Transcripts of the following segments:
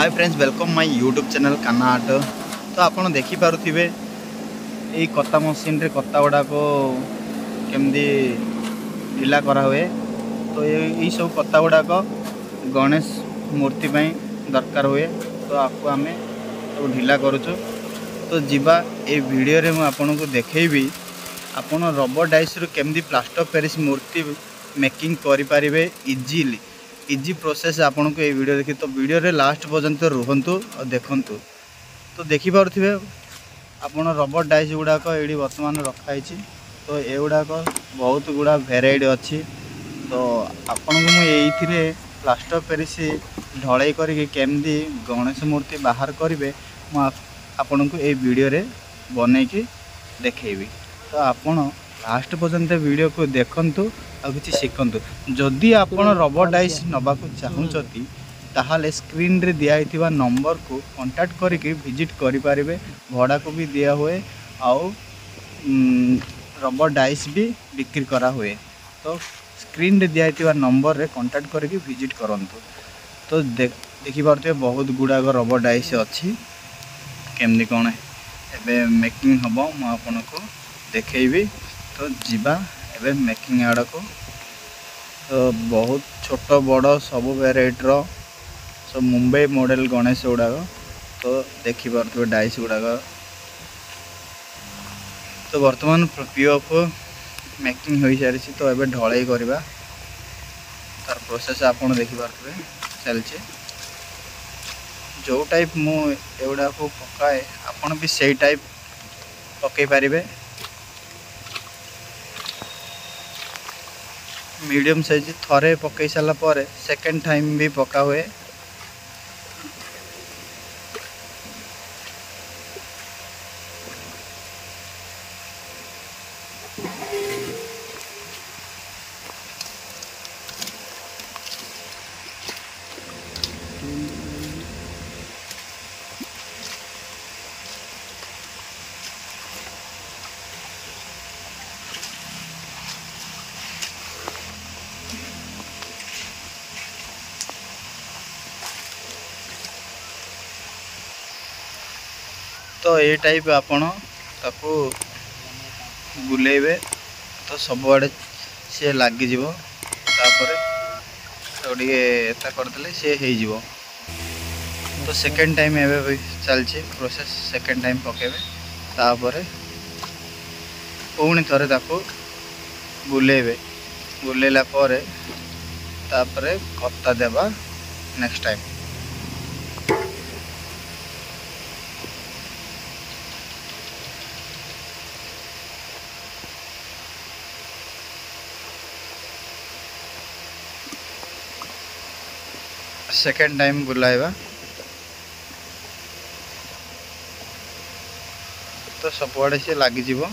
Hi friends welcome my YouTube channel Kanha art. तो आपन देखि पारुथिबे एई कत्ता मशीन रे कत्ता गुड़ाक केमदी ढिला करा हुए। तो यही सब कत्ता गुड़ाक गणेश मूर्ति ପାଇଁ दरकार हुए। तो आपको आम सब ढिला करूँ। तो जीवा ए वीडियो रे मु आपन को देखैबी आपन रबर डाइस रु केमदी प्लास्टर पेरिस मूर्ति मेकिंग करि पारिबे इजीली। इजी प्रोसेस आपन को ये वीडियो देखी। तो वीडियो रे लास्ट पर्यंत रुहंतु और देखंतु। तो देखि पारुथिबे आपन रबर डाइस गुड़ाक ये वर्तमान रखाई। तो ये गुड़ाक बहुत गुड़ा भेराइटी अच्छी। तो आपन को मुझे प्लास्टर पेरिस ढलाई करके केमदी गणेश मूर्ति बाहर करेंगे आपन को ये वीडियो रे बनईकी देखी। तो आपन लास्ट पर्यंत वीडियो को देखंतु आ किछि शिखंतु। जदि आपन रबर डाइस नबाकू चाहूचती ताहाले स्क्रीन रे दिया हिथिबा नंबर को कांटेक्ट करके विजिट करि पारिबे। भड़ा को भी दिया हुए आउ रबर डाइस भी बिक्री करा हुए। तो स्क्रीन रे दिया हिथिबा नंबर रे कांटेक्ट करके विजिट करंतु। तो देखि पारते बहुत गुड़ा रबर डाइस अच्छी केमदी कौन एबे मेकिंग हबो म आपन को देखैबी। तो जीवा एबे मेकिंग आड़ को। तो बहुत छोट बड़ सब वेराइटर सब मुंबई मॉडल गणेश गुड़ाक तो देखि पारथबे डाइस गुड़ाक। तो वर्तमान पीओएफ मेकिंग हो सारी। तो एबे ढलाई करबा तार प्रोसेस आपन देखि पारथबे चलचे। जो टाइप मु एगुड़ा को पकाए आपन भी सही टाइप पकई पारिबे। मीडियम साइज थरे पकई सारा पर सेकेंड टाइम भी पका हुए। तो ये टाइप आपन ताको बुलेबे तो सब आड़े सी लगी जीवो। तापरे एता करदेले सी हो जीवो। तो सेकेंड टाइम एबे चलछि प्रोसेस। सेकेंड टाइम पकेबे तापरे पुणी थरे ताको बुलेबे। बुलेला परे तापरे कत्ता देबा नेक्स्ट टाइम। सेकेंड टाइम बुलाइबा तो सबआड़े सी लगी जीवो।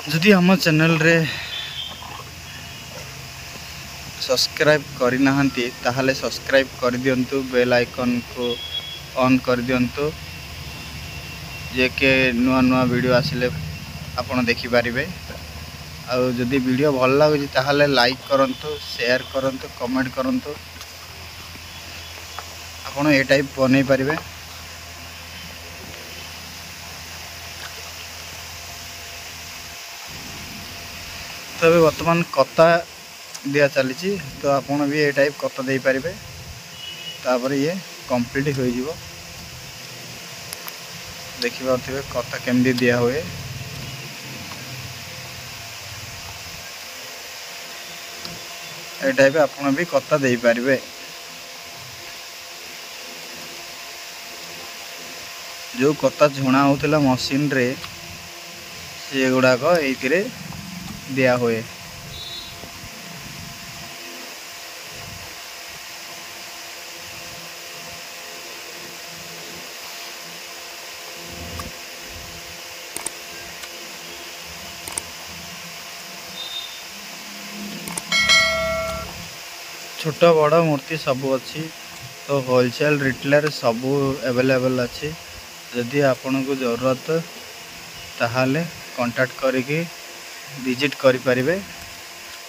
जदि हम चैनल रे सब्सक्राइब करि नाहंती ताहाले सब्सक्राइब कर दियंतु। बेल आइकन को ऑन कर दियंतु जे के नुआ नुआ वीडियो आसिले आपन देखि पारिबे। आ जदि वीडियो भल लागुची ताहाले लाइक करंतु, शेयर करंतु, कमेंट करंतु। आपन ए टाइप बनै पारिबे। तबे वर्तमान कत्ता दिया चली। तो आपन भी ए टाइप कत्ता दे पारिबे। तापर ये कंप्लीट हो जिवो। देखि पारथिबे कत्ता केमदी दिया हुए। ए टाइप आपन भी कत्ता दे पारिबे। जो कत्ता झुणा होतिला मशीन रे से गुड़ाक एइथिरे दिया हुए। छोट बड़ मूर्ति सब अच्छी। तो होलसेल रिटेलर सब अवेलेबल अच्छी। जदि आपन को जरूरत ताहाले कांटेक्ट करिके विजिट करि परिबे,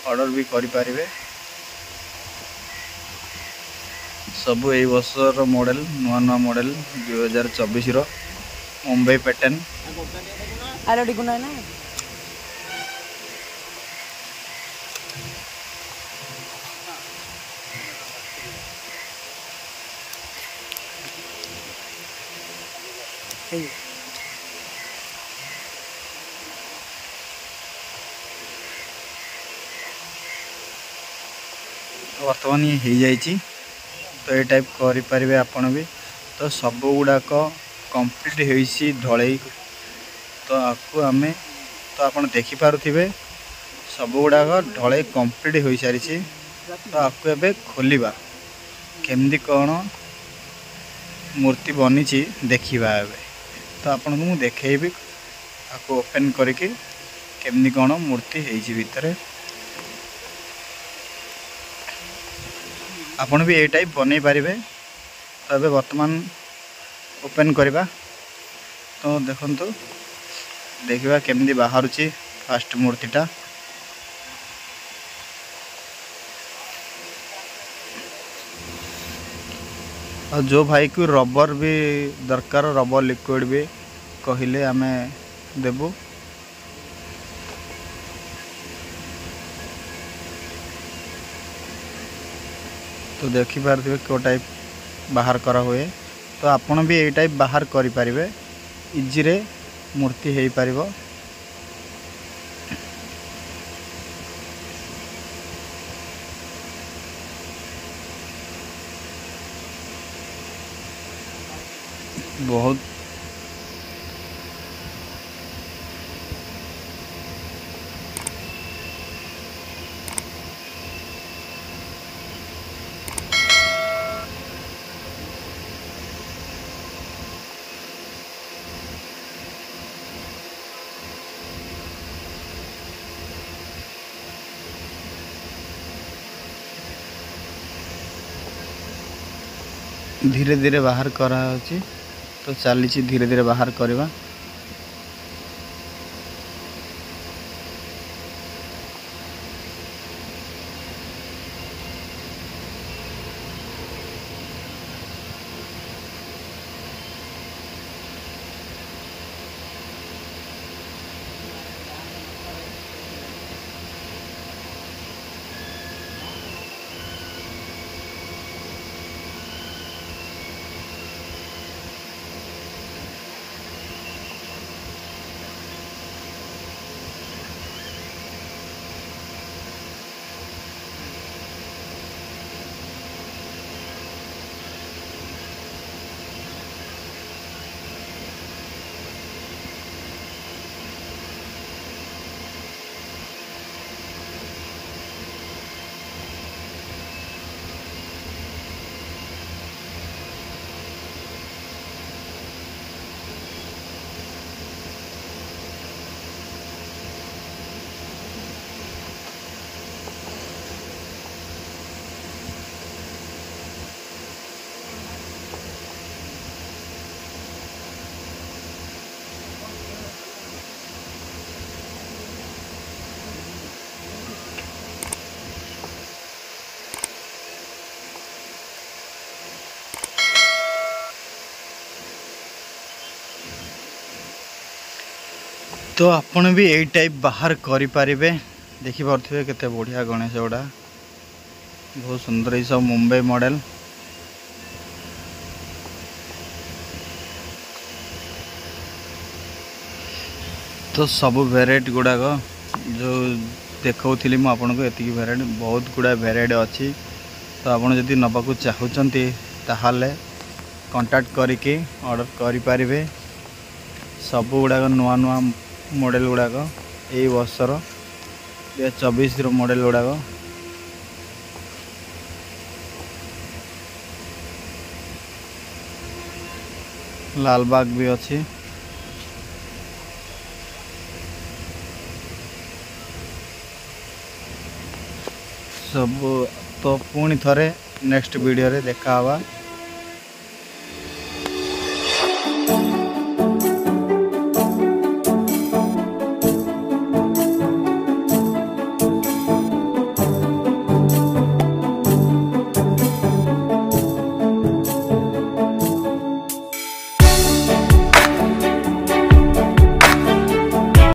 ऑर्डर भी करि परिबे। सब ए वर्षर मॉडल नुआ नुआ मॉडल 2024 रो मुंबई पैटर्न वर्तमान ये हो जाइए। तो ये टाइप करें आपण भी। तो सब गुड़ाक कंप्लीट होइसी ढलई। तो आपको आम तो आप देखिपे सब गुड़ाक ढलई कंप्लीट हो सारी। तो आपको एबे खोलिबा केमदी कौन मूर्ति बनी देखा एबे। तो आपन को देखेबी आपको ओपन करके केमदी कौन मूर्ति होइची भितर। आपन भी ए टाइप बनै पारिबे। तो अबे वर्तमान ओपन करवा। तो देखंतु देखिबा केमदी बाहरुची फास्ट मूर्तिटा। और जो भाई को रबर भी दरकार रबर लिक्विड भी कहले आमे देबू। तो देखी पारे को टाइप बाहर करा हुए। तो आपन भी ये टाइप बाहर करि परिबे। इजी रे मूर्ति हेई परिबो। बहुत धीरे धीरे बाहर करा होची। तो चली धीरे धीरे बाहर करवा। तो आपण भी यही टाइप बाहर करि परिबे। देखि पारथिबे केते बढ़िया गणेश गुड़ा बहुत सुंदर। ये सब मुंबई मॉडल। तो सब वेराइटी गुड़ाक जो देखौथिली मु आपन को एतिकी वेराइटी बहुत गुड़ा वेराइटी अच्छी। तो आपन जदि नबाकू चाहूचंती ताहाले कांटेक्ट करके ऑर्डर करि परिबे। सब गुड़ाक नुआ नुआ मॉडल गुड़ाक यही वर्षर 2024 मॉडल गुड़ाक। लालबाग भी अच्छी। सब तो पुणी थरे नेक्स्ट वीडियो रे देखा हवा।